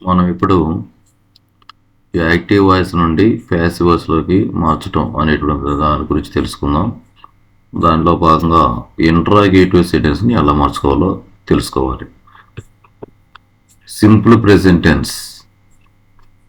మనం ఇప్పుడు active voice నుండి ప్యాసివ్ వాయిస్లోకి మార్చడం అనేటువంటి దాని గురించి తెలుసుకుందాం. దానిలో భాగంగా ఇంట్రాగేటివ్ సెంటెన్స్ని ఎలా మార్చుకోవాలో తెలుసుకోవాలి. సింపుల్ ప్రెజెంట్ టెన్స్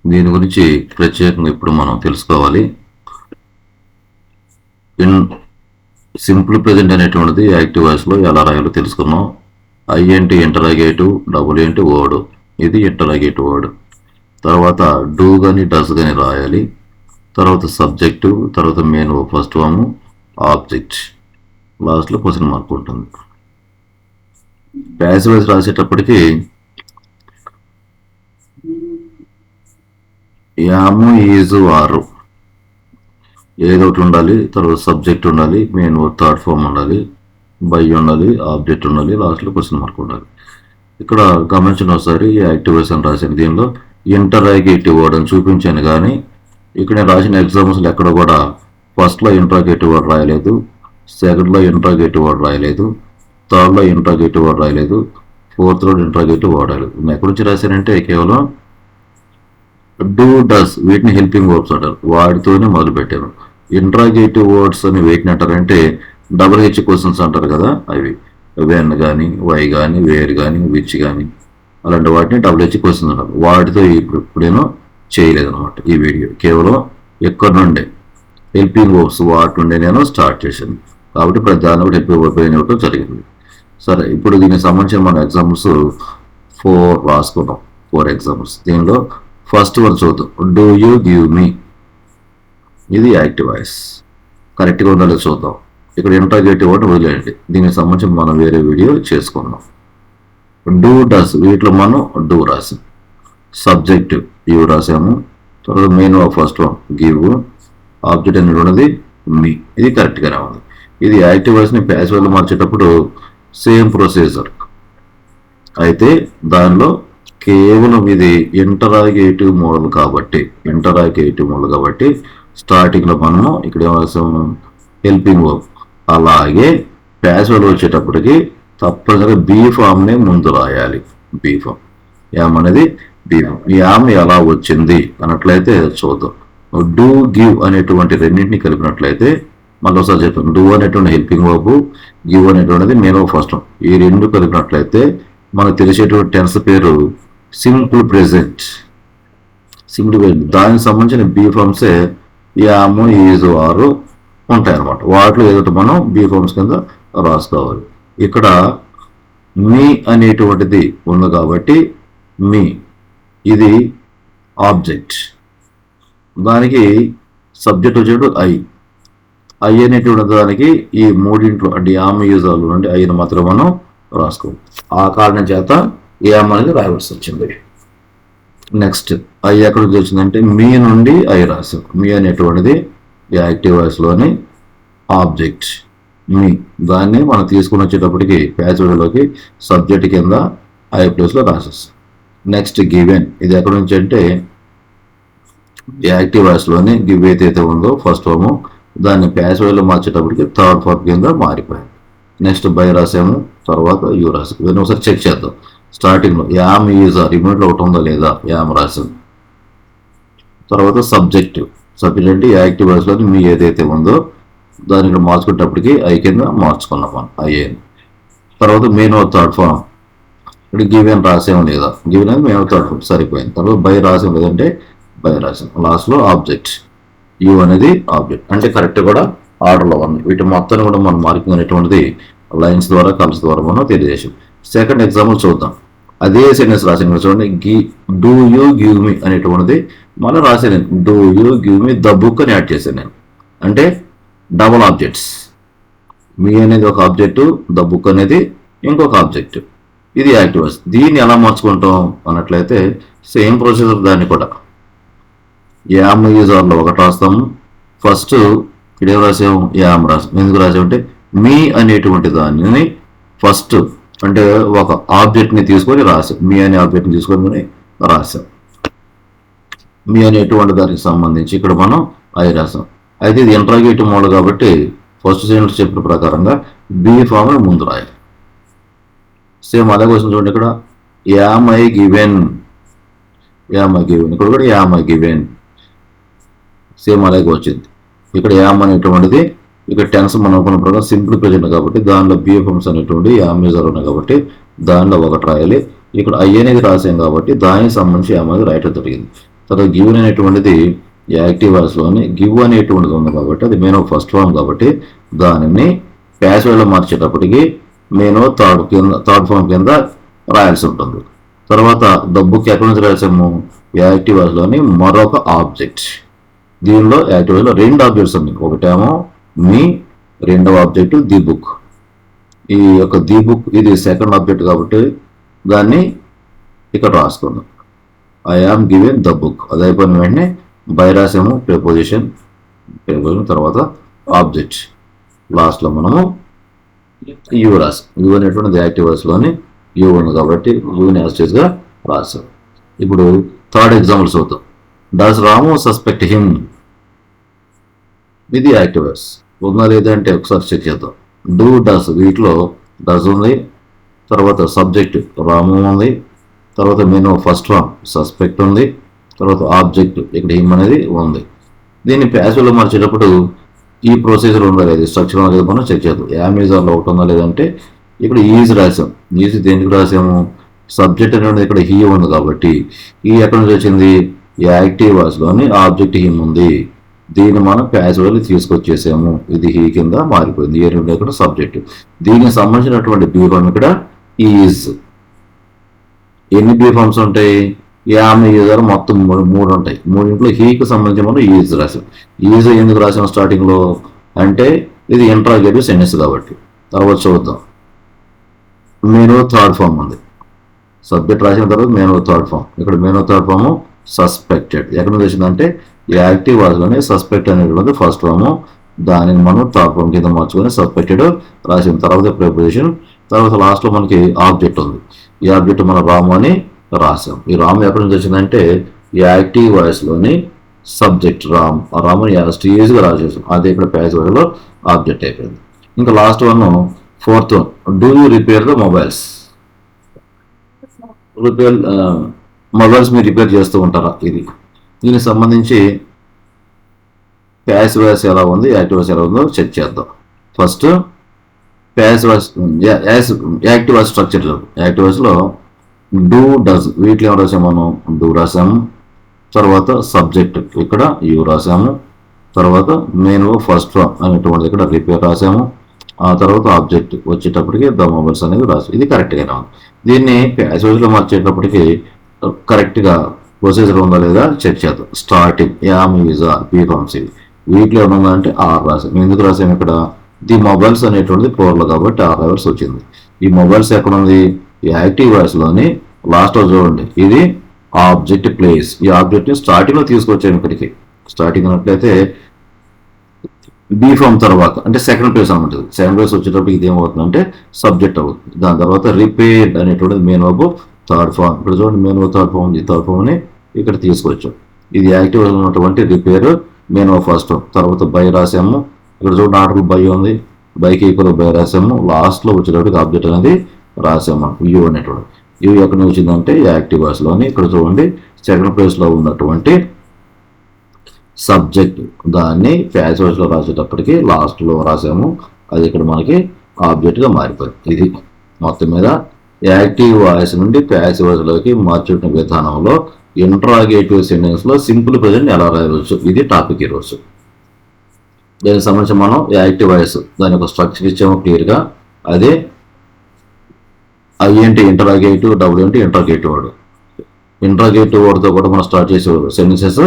దీని గురించి ప్రత్యేకంగా ఇప్పుడు మనం తెలుసుకోవాలి. సింపుల్ ప్రెజెంట్ అనేటువంటిది యాక్టివ్ వాయిస్లో ఎలా రాయాలో తెలుసుకుందాం. ఐ ఏంటి ఇంటరాగేటివ్, డబుల్ ఏంటి వర్డ్, ఇది ఇంటరాగేటివ్ వర్డ్. తర్వాత డూ కానీ డస్ కానీ రాయాలి. తర్వాత సబ్జెక్టు, తర్వాత మెయిన్ ఫస్ట్ ఫామ్, ఆబ్జెక్ట్, లాస్ట్లో క్వశ్చన్ మార్క్ ఉంటుంది. ప్యాసివ్ వాయిస్ రాసేటప్పటికి యాము, ఈజు, ఆరు ఏదో ఒకటి ఉండాలి. తర్వాత సబ్జెక్ట్ ఉండాలి, మెయిన్ థర్డ్ ఫామ్ ఉండాలి, బై ఉండాలి, ఆబ్జెక్ట్ ఉండాలి, లాస్ట్లో క్వశ్చన్ మార్క్ ఉండాలి. ఇక్కడ గమనించిన ఒకసారి యాక్టివ్ వాయిస్ అని రాసిన దీనిలో ఇంటరాగేటివ్ వర్డ్ అని చూపించాను, కానీ ఇక్కడ నేను రాసిన ఎగ్జామ్స్లో ఎక్కడ కూడా ఫస్ట్లో ఇంటరాగేటివ్ వర్డ్ రాయలేదు, సెకండ్లో ఇంటరాగేటివ్ వర్డ్ రాయలేదు, థర్డ్లో ఇంటరాగేటివ్ వర్డ్ రాయలేదు, ఫోర్త్లో ఇంటరాగేటివ్ వర్డ్ రాయలేదు. నేను ఎక్కడి నుంచి రాశానంటే కేవలం డూ, డస్ వీటిని హెల్పింగ్ వర్బ్స్ అంటారు, వాటితోనే మొదలు పెట్టాను. ఇంటరాగేటివ్ వర్డ్స్ అని వేటిని అంటారంటే డబుల్ హెచ్ క్వశ్చన్స్ అంటారు కదా, అవి వెన్ కానీ, వై కానీ, వేర్ కానీ, విచ్ కానీ, అలాంటి వాటిని డబుల్ హెచ్ క్వశ్చన్స్ అంటారు. వాటితో ఇప్పుడేనో చేయలేదు అనమాట ఈ వీడియో. కేవలం ఎక్కడి నుండే హెల్పింగ్ వర్బ్స్ వాటి నుండి నేను స్టార్ట్ చేశాను, కాబట్టి ప్రతి దాని కూడా హెల్పింగ్ వర్బ్ ఇవ్వడం జరిగింది. సరే, ఇప్పుడు దీనికి సంబంధించిన మన ఎగ్జాంపుల్స్ 4 రాసుకున్నాం. 4 ఎగ్జాంపుల్స్. దీనిలో ఫస్ట్ వన్ చూద్దాం. డూ యూ గివ్ మీ, ఇది యాక్టివ్ వాయిస్. కరెక్ట్గా ఉండాలో చూద్దాం. ఇక్కడ ఇంటరాగేటివ్ వర్డ్ వదిలేయండి, దీనికి సంబంధించి మనం వేరే వీడియో చేసుకుందాం. డూ, డస్ వీటిలో మనం డూ రాసాం, సబ్జెక్ట్ యూ రాసాము, తర్వాత main first one give, object అనేది ఉన్నది మీ, ఇది కరెక్ట్గానే ఉంది. ఇది యాక్టివ్ వాయిస్ని ప్యాసివ్ వాయిస్లో మార్చేటప్పుడు సేమ్ ప్రొసీజర్, అయితే దానిలో కేవలం ఇది ఇంటరాగేటివ్ మోడల్ కాబట్టి స్టార్టింగ్లో మనము ఇక్కడ ఏమవుతాము హెల్పింగ్ వర్బ్. అలాగే ప్యాసివ్ వచ్చేటప్పటికి తప్పనిసరిగా బీ ఫామ్నే ముందు రాయాలి. బీ ఫామ్, యామ్ అనేది బీ ఫామ్. యామ్ ఎలా వచ్చింది అన్నట్లయితే చూద్దాం. డూ, గివ్ అనేటువంటి రెండింటిని కలిపినట్లయితే మళ్ళీ ఒకసారి చెప్పాను, డూ అనేటువంటి హెల్పింగ్ వర్బ్, గివ్ అనేటువంటిది మెయిన్ ఫస్ట్. ఈ రెండు కలిపినట్లయితే మనకు తెలిసేటువంటి టెన్స్ పేరు సింపుల్ ప్రెజెంట్. సింపుల్ ప్రెజెంట్ దానికి సంబంధించిన బీ ఫామ్సే యాము, ఈజు, ఆరు ఉంటాయి అన్నమాట. వాటిలో ఏదో మనం బీ ఫామ్స్ కింద రాసుకోవాలి. ఇక్కడ మీ అనేటువంటిది ఉంది కాబట్టి మీ, ఇది ఆబ్జెక్ట్, దానికి సబ్జెక్ట్ వచ్చేటప్పుడు ఐ అనేటువంటి దానికి ఈ మూడింట్లో అంటే యామ్, ఈజు, ఆరు నుండి ఐని మాత్రం మనం రాసుకోవాలి. ఆ కారణం చేత యామ్ అనేది రాయవలసి వచ్చింది. నెక్స్ట్ ఐ ఎక్కడ నుంచి వచ్చిందంటే మీ నుండి ఐ రాసాం. మీ అనేటువంటిది యాక్టివ్ వాయిస్లోని ఆబ్జెక్ట్ మీ, దాన్ని మనం తీసుకుని వచ్చేటప్పటికి ప్యాసివ్లోకి సబ్జెక్ట్ కింద ఐ ప్లేస్లో రాసేస్తాం. నెక్స్ట్ గివెన్, ఇది ఎక్కడ నుంచి అంటే యాక్టివ్ వాయిస్లోని గివ్ ఏదైతే ఉందో ఫస్ట్ ఫామ్, దాన్ని ప్యాసివ్లో మార్చేటప్పటికి థర్డ్ ఫామ్ కింద మారిపోయింది. నెక్స్ట్ బై రాసాము, తర్వాత యూ రాసాము. ఇవన్నీ ఒకసారి చెక్ చేద్దాం. స్టార్టింగ్లో యామ్, ఈజ్, ఆర్ రిమోట్లో ఒకటి ఉందా లేదా, యామ్ రాసాం. తర్వాత సబ్జెక్ట్ అంటే యాక్టివ్ వాయిస్లోని మీ ఏదైతే ఉందో దాన్ని ఇక్కడ మార్చుకునేటప్పటికి ఐ కింద మార్చుకున్నాం మనం ఐఏని. తర్వాత మెయిన్ థర్డ్ ఫామ్, ఇక్కడ గివెన్ రాసేం లేదా, గివెన్ అనేది మెయిన్ థర్డ్ ఫామ్ సరిపోయింది. తర్వాత బై రాసాం లేదంటే బై రాసాం. లాస్ట్లో ఆబ్జెక్ట్, యూ అనేది ఆబ్జెక్ట్. అంటే కరెక్ట్ కూడా ఆర్డర్లో ఉంది. వీటి మొత్తాన్ని కూడా మనం మార్కింగ్ అనేటువంటిది లైన్స్ ద్వారా, కలర్స్ ద్వారా మనం తెలియజేసాం. సెకండ్ ఎగ్జాంపుల్ చూద్దాం. అదే సెంటెన్స్ రాసిన చూడండి, డూ యూ గివ్ మీ అనేటువంటిది మనం రాసాను. Do you give me the book అని యాడ్ చేశాను నేను. అంటే డబుల్ ఆబ్జెక్ట్స్, మీ అనేది ఒక ఆబ్జెక్టు, ద బుక్ అనేది ఇంకొక ఆబ్జెక్ట్. ఇది యాక్టివ్ వాయిస్. దీన్ని ఎలా మార్చుకుంటాం అన్నట్లయితే సేమ్ ప్రొసీజర్. దాన్ని కూడా యామ్, ఈజ్, ఆర్లో ఒకటి రాస్తాము. ఫస్ట్ ఇక్కడ ఏం రాసాము, యామ్ రాసాం. ఎందుకు రాసామంటే మీ అనేటువంటి దానిని ఫస్ట్ అంటే ఒక ఆబ్జెక్ట్ని తీసుకొని రాసాం. మీ అనే ఆబ్జెక్ట్ని తీసుకొని రాసాం. మీ అనేటువంటి దానికి సంబంధించి ఇక్కడ మనం ఐ రాసాం. అయితే ఇది ఇంటరాగేటివ్ మోడ్ కాబట్టి ఫస్ట్ సెంటెన్స్ చెప్పిన ప్రకారంగా బీ ఫామ్ ముందు రాయాలి. సేమ్ అలాగే వచ్చింది చూడండి, ఇక్కడ am I given, yam given, ఇక్కడ కూడా యామ్ గివెన్, సేమ్ అలాగే వచ్చింది. ఇక్కడ యామ్ అనేటువంటిది ఇక్కడ టెన్స్ మనం అనుకున్న ప్రకారం సింపుల్ ప్రెజెంట్ కాబట్టి దానిలో బిఎఫ్ఎంస్ అనేటువంటి యామ్ యూజర్ ఉన్నాయి కాబట్టి దానిలో ఒకటి రాయాలి. ఇక్కడ ఐ అనేది రాసాం కాబట్టి దానికి సంబంధించి యామ్ అనేది రాయటం జరిగింది. తర్వాత గివెన్ అనేటువంటిది యాక్టివ్ వాయిస్లోని గివ్ అనేటువంటిది ఉంది కాబట్టి అది మెయిన్ ఫస్ట్ ఫామ్ కాబట్టి దానిని ప్యాసివ్లో మార్చేటప్పటికి మెయిన్ థర్డ్ ఫామ్ కింద రాయాల్సి ఉంటుంది. తర్వాత ద బుక్ ఎక్కడి నుంచి రాసాము, యాక్టివ్ వాయిస్లోని మరొక ఆబ్జెక్ట్. దీనిలో యాక్టివ్ వాయిస్లో రెండు ఆబ్జెక్ట్స్ ఉన్నాయి, ఒకటేమో మీ, రెండవ ఆబ్జెక్ట్ ది బుక్. ఈ యొక్క ది బుక్ ఇది సెకండ్ ఆబ్జెక్ట్ కాబట్టి దాన్ని ఇక్కడ రాసుకుందాం. I am given the book, అది అయిపోయిన వెంటనే బై రాసాము, ప్రిపోజిషన్ తర్వాత ఆబ్జెక్ట్, లాస్ట్లో మనము యూ రాసాం. యూ అనేటువంటిది యాక్టివ్ వాయిస్లోని యూ ఉంది కాబట్టి యూని యాస్టేజ్గా రాసాం. ఇప్పుడు థర్డ్ ఎగ్జాంపుల్స్ అవుతాం. డస్ రాము సస్పెక్ట్ హిమ్, ఇది యాక్టివ్ వాయిస్ ఉందా లేదంటే ఒకసారి చెక్ చేద్దాం. డూ డస్, వీటిలో డస్ ఉంది, తర్వాత సబ్జెక్ట్ రాము ఉంది, తర్వాత మెనూ ఫస్ట్ ఫామ్ సస్పెక్ట్ ఉంది, తర్వాత ఆబ్జెక్ట్ ఇక్కడ హిమ్ అనేది ఉంది. దీన్ని ప్యాసివ్లో మార్చేటప్పుడు ఈ ప్రొసీజర్ ఉందా లేదు, స్ట్రక్చర్ ఉందా లేదు మనం చెక్ చేద్దాం. యామీజర్లో ఒకటి ఉందా లేదంటే ఇక్కడ ఈజ్ రాసాం. ఈజ్ దేనికి రాసాము, సబ్జెక్ట్ అనేది ఇక్కడ హీ ఉంది కాబట్టి ఈ ఎక్కడి నుంచి వచ్చింది, యాక్టివ్ వాయిస్లోని ఆబ్జెక్ట్ హిమ్ ఉంది. దీన్ని మనం ప్యాసివ్లో తీసుకొచ్చేసాము, ఇది హీ కింద మారిపోయింది. ఏ రెండు ఇక్కడ సబ్జెక్ట్. దీనికి సంబంధించినటువంటి బీ ఫామ్ ఇక్కడ ఈజ్. ఎన్ని బీ ఫామ్స్ ఉంటాయి, యామ్ యూజర్ మొత్తం మూడు ఉంటాయి. మూడింట్లో హీకి సంబంధించి మనం ఈజ్ రాసాం. ఈజ్ ఎందుకు రాసాం స్టార్టింగ్లో అంటే ఇది ఇంట్రాగేటివ్ సెంటెన్స్ కాబట్టి. తర్వాత చూద్దాం, మెనూ థర్డ్ ఫామ్ ఉంది, సబ్జెక్ట్ రాసిన తర్వాత మెనూ థర్డ్ ఫామ్. ఇక్కడ మెనూ థర్డ్ ఫామ్ సస్పెక్టెడ్ ఎక్కడ నుంచి వచ్చిందంటే యాక్టివ్ వాయిస్లోనే సస్పెక్ట్ అనేటువంటి ఫస్ట్ ఫామ్, దానిని మనం థర్డ్ ఫామ్ కింద మార్చుకొని సస్పెక్టెడ్ రాసిన తర్వాత ప్రిపోజిషన్, తర్వాత లాస్ట్లో మనకి ఆబ్జెక్ట్ ఉంది. ఈ ఆబ్జెక్ట్ మనం రాము అని రాసాం. ఈ రాము ఎక్కడి నుంచి వచ్చిందంటే యాక్టివ్ వాయిస్లోని సబ్జెక్ట్ రాము ఈజీగా రాసేసాం, అదే ఇక్కడ ప్యాసివ్ వాయిస్లో ఆబ్జెక్ట్ అయిపోయింది. ఇంకా last one fourth one, do you repair the mobiles. Mobiles మీరు రిపేర్ చేస్తూ ఉంటారా, ఇది దీనికి సంబంధించి ప్యాసివ్ వాయిస్ ఎలా ఉంది, యాక్టివ్ వాయిస్ ఎలా ఉందో చెక్ చేద్దాం. First passive voice active voice structure. Active వాయిస్లో డూ డస్ వీటిలో ఏం రాసాము మనం, డూ రాసాము, తర్వాత సబ్జెక్ట్ ఇక్కడ యూ రాసాము, తర్వాత మెయిన్ ఫస్ట్ ఫామ్ అనేటువంటిది ఇక్కడ రిపేర్ రాసాము, ఆ తర్వాత ఆబ్జెక్ట్ వచ్చేటప్పటికి ద మొబైల్స్ అనేది రాసాం. ఇది కరెక్ట్గానే ఉంది. దీన్ని ప్యాసివ్ వాయిస్లో మార్చేటప్పటికి కరెక్ట్గా ప్రొసీజర్ ఉందా లేదా చెక్ చేద్దాం. Starting am user be forms ఇవి, వీటిలో ఏమన్నా అంటే ఆర్ రాసాం. ఎందుకు రాసాము ఇక్కడ, ది మొబైల్స్ అనేటువంటిది ప్లోరల్ కాబట్టి ఆర్ అవర్స్ వచ్చింది. ఈ మొబైల్స్ ఎక్కడ ఉంది, యాక్టివ్ వాయిస్లోని లాస్ట్లో చూడండి, ఇది ఆబ్జెక్ట్ ప్లేస్. ఈ ఆబ్జెక్ట్ని స్టార్టింగ్లో తీసుకొచ్చాము ఇక్కడికి. స్టార్టింగ్ అన్నట్లయితే బీ ఫామ్ తర్వాత అంటే సెకండ్ ప్లేస్ అనమాట. సెకండ్ ప్లేస్ వచ్చేటప్పుడు ఇది ఏమవుతుందంటే సబ్జెక్ట్ అవుతుంది. దాని తర్వాత రిపేర్డ్ అనేటువంటిది మెయిన్ వర్బ్ థర్డ్ ఫామ్. ఇక్కడ చూడండి మెయిన్ థర్డ్ ఫామ్, ఈ థర్డ్ ఫామ్ని ఇక్కడ తీసుకొచ్చాం. ఇది యాక్టివ్ ఉన్నటువంటి రిపేర్ మెయిన్ ఫస్ట్ ఫామ్. తర్వాత బై రాసాము, ఇక్కడ చూడండి ఆర్టికల్ బై ఉంది, బైకి ఈక్వల్ బై రాసాము, లాస్ట్లో వచ్చేటప్పటికి ఆబ్జెక్ట్ అనేది రాసాము యూ అనేటువంటి. యూ ఎక్కడ నుంచి వచ్చిందంటే యాక్టివ్ వాయిస్లోని ఇక్కడ చూడండి సెకండ్ ప్లేస్లో ఉన్నటువంటి సబ్జెక్ట్, దాన్ని ప్యాసివ్ వాయిస్లో రాసేటప్పటికి లాస్ట్లో రాసాము, అది ఇక్కడ మనకి ఆబ్జెక్ట్గా మారిపోయింది. ఇది మొత్తం మీద యాక్టివ్ వాయిస్ నుండి ప్యాసివ్ వాయిస్లోకి మార్చుకునే విధానంలో ఇంట్రాగేటివ్ సెంటెన్స్లో సింపుల్ ప్రెజెంట్ ఎలా రాయవచ్చు, ఇది టాపిక్ ఈరోజు. దానికి సంబంధించి మనం యాక్టివ్ వాయిస్ దాని ఒక స్ట్రక్చర్ ఇచ్చాము క్లియర్గా. అదే ఐ అంటే ఇంటరాగేటివ్, డబ్ల్యూ అంటే ఇంట్రాగేటివ్ వర్డ్. ఇంట్రాగేటివ్ వర్డ్తో కూడా మనం స్టార్ట్ చేసే సెంటెన్సెస్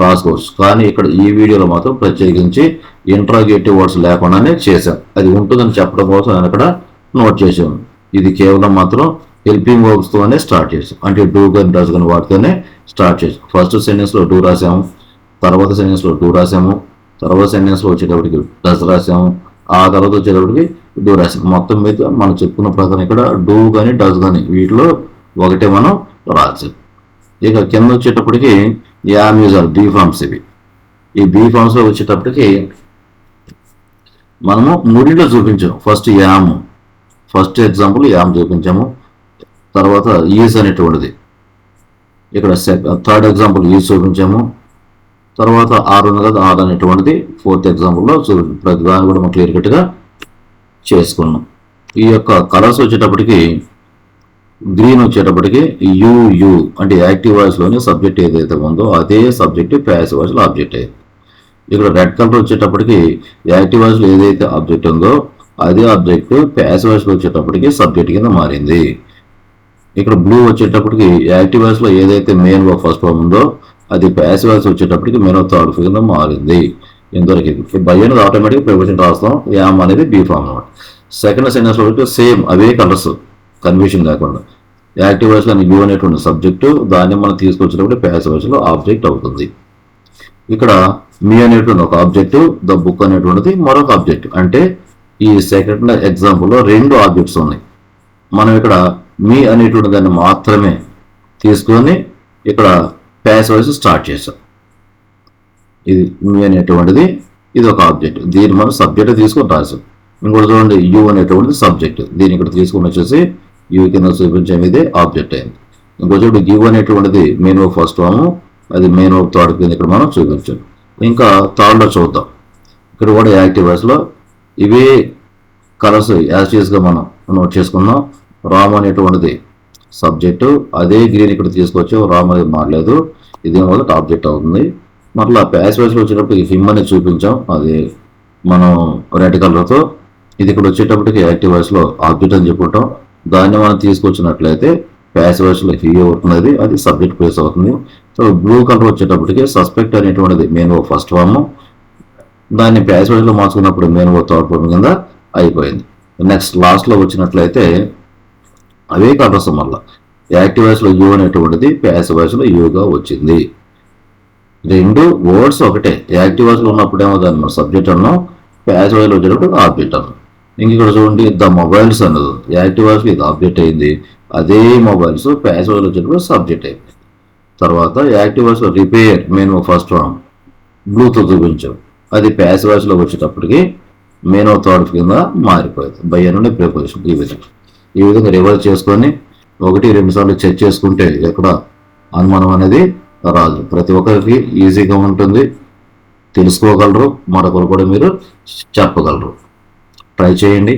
రాసుకోవచ్చు. కానీ ఇక్కడ ఈ వీడియోలో మాత్రం ప్రత్యేకించి ఇంట్రాగేటివ్ వర్డ్స్ లేకుండానే చేశాం. అది ఉంటుందని చెప్పడం కోసం నేను ఇక్కడ నోట్ చేసాను. ఇది కేవలం మాత్రం హెల్పింగ్ వర్బ్స్తోనే స్టార్ట్ చేసాం, అంటే డూ కానీ డస్ కానీ వాటితోనే స్టార్ట్ చేసాం. ఫస్ట్ సెంటెన్స్లో డూ రాసాము, తర్వాత సెంటెన్స్లో డూ రాసాము, తర్వాత సెంటెన్స్లో వచ్చేటప్పటికి డస్ రాసాము, ఆ తర్వాత వచ్చేటప్పటికి డూ రాసాము. మొత్తం మీద మనం చెప్పుకున్న ప్రకారం ఇక్కడ డూ కానీ డస్ కానీ వీటిలో ఒకటే మనం రాసాం. ఇక కింద వచ్చేటప్పటికి యామ్ యూజర్ బీ ఫామ్స్ ఇవి. ఈ బీ ఫామ్స్లో వచ్చేటప్పటికి మనము మూడింటిలో చూపించాము. First yam, first example yam చూపించాము, తర్వాత ఈజ్ అనేటువంటిది ఇక్కడ థర్డ్ ఎగ్జాంపుల్ ఈ చూపించాము. తర్వాత ఆర్ ఉంది కదా, ఆర్ అనేటువంటిది ఫోర్త్ ఎగ్జాంపుల్లో ప్రతి దాన్ని కూడా మనం క్లియర్ కట్గా చేసుకున్నాం. ఈ యొక్క కలర్స్ వచ్చేటప్పటికి గ్రీన్ వచ్చేటప్పటికి యుయు అంటే యాక్టివ్ వాయిస్లోని సబ్జెక్ట్ ఏదైతే ఉందో అదే సబ్జెక్ట్ ప్యాసివ్ వాయిస్లో ఆబ్జెక్ట్ అయ్యింది. ఇక్కడ రెడ్ కలర్ వచ్చేటప్పటికి యాక్టివ్ వాయిస్లో ఏదైతే ఆబ్జెక్ట్ ఉందో అదే ఆబ్జెక్ట్ ప్యాసివ్ వాయిస్లో వచ్చేటప్పటికి సబ్జెక్ట్ కింద మారింది. ఇక్కడ బ్లూ వచ్చేటప్పటికి యాక్టివ్ వాయిస్లో ఏదైతే మెయిన్ వర్బ్ ఫస్ట్ ఫామ్ ఉందో అది ప్యాసివ్ వాయిస్ వచ్చేటప్పటికి మెయిన్ వర్బ్ థర్డ్ ఫామ్ కింద మారింది. ఇంతవరకు బై అనేది ఆటోమేటిక్ ప్రిపోజిషన్ రాస్తాం, యామ్ అనేది బీ ఫామ్ అనమాట. సెకండ్ సెంటెన్స్ లో సేమ్ అవే కలర్స్, కన్ఫ్యూషన్ లేకుండా యాక్టివ్ వాయిస్ లో యూ అనేటువంటి సబ్జెక్టు, దాన్ని మనం తీసుకొచ్చినప్పుడు ప్యాసివ్ వాయిస్ లో ఆబ్జెక్ట్ అవుతుంది. ఇక్కడ మీ అనేటువంటి ఒక ఆబ్జెక్టు, ద బుక్ అనేటువంటిది మరొక ఆబ్జెక్ట్. అంటే ఈ సెకండ్ ఎగ్జాంపుల్లో రెండు ఆబ్జెక్ట్స్ ఉన్నాయి. మనం ఇక్కడ మీ అనేటువంటి దాన్ని మాత్రమే తీసుకొని ఇక్కడ ప్యాసివ్ వాయిస్ స్టార్ట్ చేసాం. ఇది మీ అనేటువంటిది ఇది ఒక ఆబ్జెక్ట్, దీన్ని మనం సబ్జెక్ట్ తీసుకొని రాసాం. ఇంకోటి చూడండి, యూ అనేటువంటిది సబ్జెక్ట్, దీన్ని ఇక్కడ తీసుకొని వచ్చేసి యూ కింద చూపించే ఇదే ఆబ్జెక్ట్ అయింది. ఇంకొకటి గివ్ అనేటువంటిది మెయిన్ వర్బ్ ఫస్ట్ ఫామ్, అది మెయిన్ వర్బ్ థర్డ్ కింద ఇక్కడ మనం చూపించాం. ఇంకా థర్డ్లో చూద్దాం. ఇక్కడ కూడా యాక్టివ్ వాయిస్లో ఇవే కలర్స్ యాజ్గా మనం నోట్ చేసుకున్నాం. రామ్ అనేటువంటిది సబ్జెక్టు, అదే గ్రీన్ ఇక్కడ తీసుకొచ్చాం, రామ్ అనేది మారలేదు, ఇది మొదటి ఆబ్జెక్ట్ అవుతుంది. మరలా ప్యాసివ్ వాయిస్లో వచ్చేటప్పుడు హిమ్ అనేది చూపించాం, అది మనం రెడ్ కలర్తో. ఇది ఇక్కడ వచ్చేటప్పటికి యాక్టివ్ వాయిస్లో ఆబ్జెక్ట్ అని చెప్పుకుంటాం, దాన్ని మనం తీసుకొచ్చినట్లయితే ప్యాసివ్ వాయిస్లో హీ అవుతున్నది, అది సబ్జెక్ట్ ప్లేస్ అవుతుంది. సో బ్లూ కలర్ వచ్చేటప్పటికి సస్పెక్ట్ అనేటువంటిది మెయిన్ వర్బ్ ఫస్ట్ ఫామ్, దాన్ని ప్యాసివ్ వాయిస్లో మార్చుకున్నప్పుడు మెయిన్ వర్బ్ థర్డ్ ఫామ్ కింద అయిపోయింది. నెక్స్ట్ లాస్ట్లో వచ్చినట్లయితే అవే కలర్స్, మళ్ళీ యాక్టివ్ వాయిస్లో యూ అనేటువంటిది ప్యాసివ్ వాయిస్లో యూగా వచ్చింది. రెండు వర్డ్స్ ఒకటే, యాక్టివ్ వాయిస్లో ఉన్నప్పుడేమో దాన్ని మనం సబ్జెక్ట్ అన్నాం, ప్యాసివ్ వాయిస్లో వచ్చేటప్పుడు ఆబ్జెక్ట్ అన్నాం. ఇంక ఇక్కడ చూడండి, ద మొబైల్స్ అన్నది యాక్టివ్ వాయిస్లో ఇది ఆబ్జెక్ట్ అయింది, అదే మొబైల్స్ ప్యాసివ్ వాయిస్లో వచ్చేటప్పుడు సబ్జెక్ట్ అయిపోయింది. తర్వాత యాక్టివ్ వాయిస్లో రిపేర్ మెయిన్ ఫస్ట్ ఫామ్ బ్లూతో చూపించాం, అది ప్యాసివ్ వాయిస్లో వచ్చేటప్పటికి మెయిన్ థర్డ్ కింద మారిపోయింది. బై నుండి ప్రిపోజిషన్. ఈ విధంగా రివర్స్ చేసుకొని 1-2 సార్లు చెక్ చేసుకుంటే ఎక్కడ అనుమానం అనేది రాదు. ప్రతి ఒక్కరికి ఈజీగా ఉంటుంది, తెలుసుకోగలరు, మరొకరు కూడా మీరు చెప్పగలరు. ట్రై చేయండి.